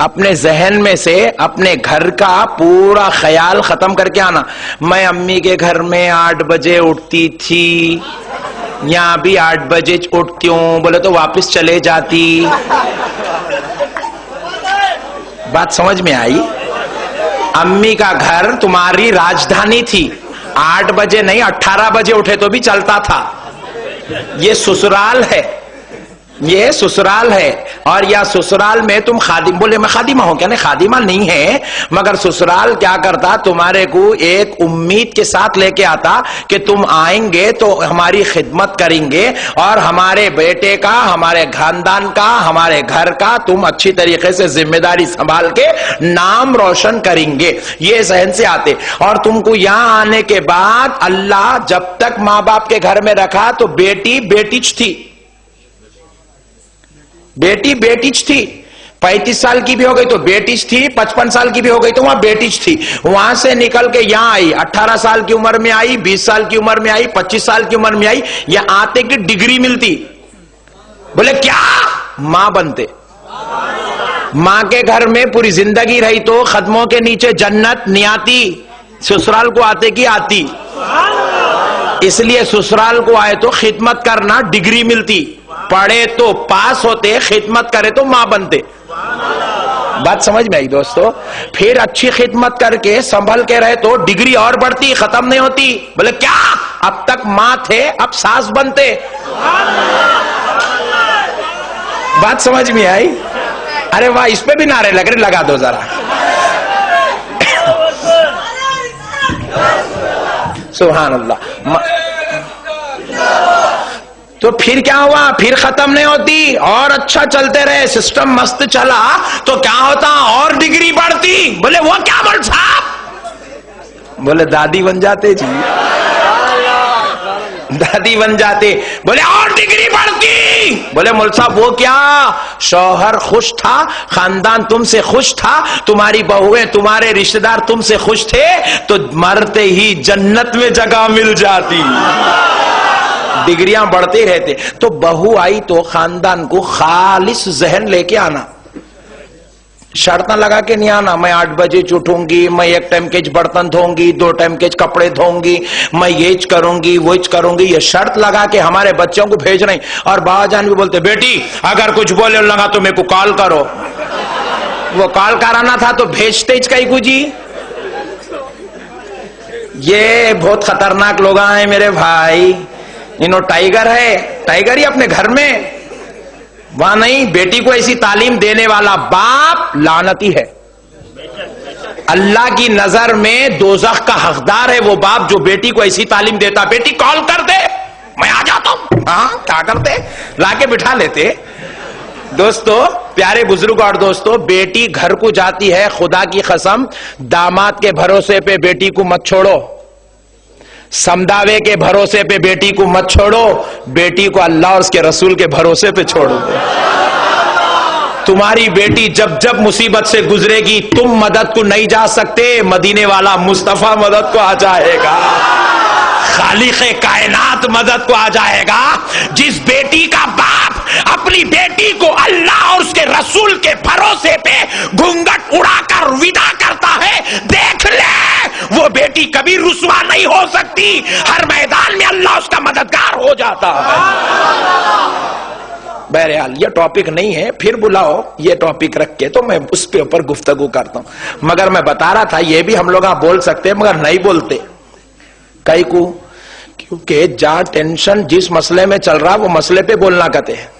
अपने जहन में से अपने घर का पूरा ख्याल खत्म करके आना। मैं अम्मी के घर में 8 बजे उठती थी, यहां भी 8 बजे उठती हूं, बोले तो वापस चले जाती। बात समझ में आई? अम्मी का घर तुम्हारी राजधानी थी, 8 बजे नहीं 18 बजे उठे तो भी चलता था। ये ससुराल है, ये ससुराल है। और या ससुराल में तुम खादिम, बोले मैं खादिमा हूं क्या? नहीं, खादिमा नहीं है, मगर ससुराल क्या करता, तुम्हारे को एक उम्मीद के साथ लेके आता कि तुम आएंगे तो हमारी खिदमत करेंगे और हमारे बेटे का, हमारे खानदान का, हमारे घर का तुम अच्छी तरीके से जिम्मेदारी संभाल के नाम रोशन करेंगे। ये सहन से आते। और तुमको यहां आने के बाद अल्लाह जब तक मां बाप के घर में रखा तो बेटी बेटीच थी, बेटी बेटीच थी। 35 साल की भी हो गई तो बेटीच थी, 55 साल की भी हो गई तो वहां बेटीच थी। वहां से निकल के यहां आई, 18 साल की उम्र में आई, 20 साल की उम्र में आई, 25 साल की उम्र में आई, यहां आते की डिग्री मिलती। बोले क्या? मां बनते। मां के घर में पूरी जिंदगी रही तो कदमों के नीचे जन्नत नहीं आती, ससुराल को आते की आती। इसलिए ससुराल को आए तो खिदमत करना, डिग्री मिलती। पढ़े तो पास होते, खिदमत करे तो मां बनते। बात समझ में आई दोस्तों? फिर अच्छी खिदमत करके संभल के रहे तो डिग्री और बढ़ती, खत्म नहीं होती। बोले क्या? अब तक मां थे, अब सास बनते। बात समझ में आई? अरे वाह, इस पे भी नारे लग रहे, लगा दो जरा। सुभान अल्लाह। तो फिर क्या हुआ? फिर खत्म नहीं होती और अच्छा चलते रहे, सिस्टम मस्त चला तो क्या होता? और डिग्री बढ़ती। बोले वो क्या बोल साहब? बोले दादी बन जाते जी, दादी बन जाते। बोले और डिग्री बढ़ती। बोले मौल साहब वो क्या? शौहर खुश था, खानदान तुमसे खुश था, तुम्हारी बहुएं, तुम्हारे रिश्तेदार तुमसे खुश थे, तो मरते ही जन्नत में जगह मिल जाती। डिग्रियां बढ़ते रहते। तो बहू आई तो खानदान को खालिस जहन लेके आना, शर्त ना लगा के नहीं आना। मैं 8 बजे उठूंगी, मैं 1 टाइम के बर्तन धोऊंगी, 2 टाइम के कपड़े धोऊंगी, मैं ये करूंगी वो करूंगी। ये शर्त लगा के हमारे बच्चों को भेज रहे। और बाबाजान भी बोलते बेटी अगर कुछ बोले लगा तो मेरे को कॉल करो। वो कॉल कराना था तो भेजते कहीं को जी। ये बहुत खतरनाक लोग हैं मेरे भाई। इन्हों टाइगर है, टाइगर ही अपने घर में, वहां नहीं। बेटी को ऐसी तालीम देने वाला बाप लानती है। अल्लाह की नजर में दोज़ख का हकदार है वो बाप जो बेटी को ऐसी तालीम देता। बेटी कॉल कर दे, मैं आ जाता हूं। हाँ क्या करते? लाके बिठा लेते। दोस्तों, प्यारे बुजुर्ग और दोस्तों, बेटी घर को जाती है, खुदा की कसम दामाद के भरोसे पे बेटी को मत छोड़ो, समदावे के भरोसे पे बेटी को मत छोड़ो, बेटी को अल्लाह और उसके रसूल के भरोसे पे छोड़ो। तुम्हारी बेटी जब जब मुसीबत से गुजरेगी तुम मदद को नहीं जा सकते, मदीने वाला मुस्तफा मदद को आ जाएगा, खालिक़े कायनात मदद को आ जाएगा। जिस बेटी का बाप अपनी बेटी को अल्लाह और उसके रसूल के भरोसे पे घूंघट उड़ाकर विदा करता है, देख ले वो बेटी कभी रुसवा नहीं हो सकती। हर मैदान में अल्लाह उसका मददगार हो जाता है। बहरहाल ये टॉपिक नहीं है, फिर बुलाओ ये टॉपिक रख के तो मैं उस पे ऊपर गुफ्तगू करता हूं। मगर मैं बता रहा था ये भी हम लोग बोल सकते हैं मगर नहीं बोलते कई को, क्योंकि जहां टेंशन जिस मसले में चल रहा वो मसले पे बोलना कहते हैं।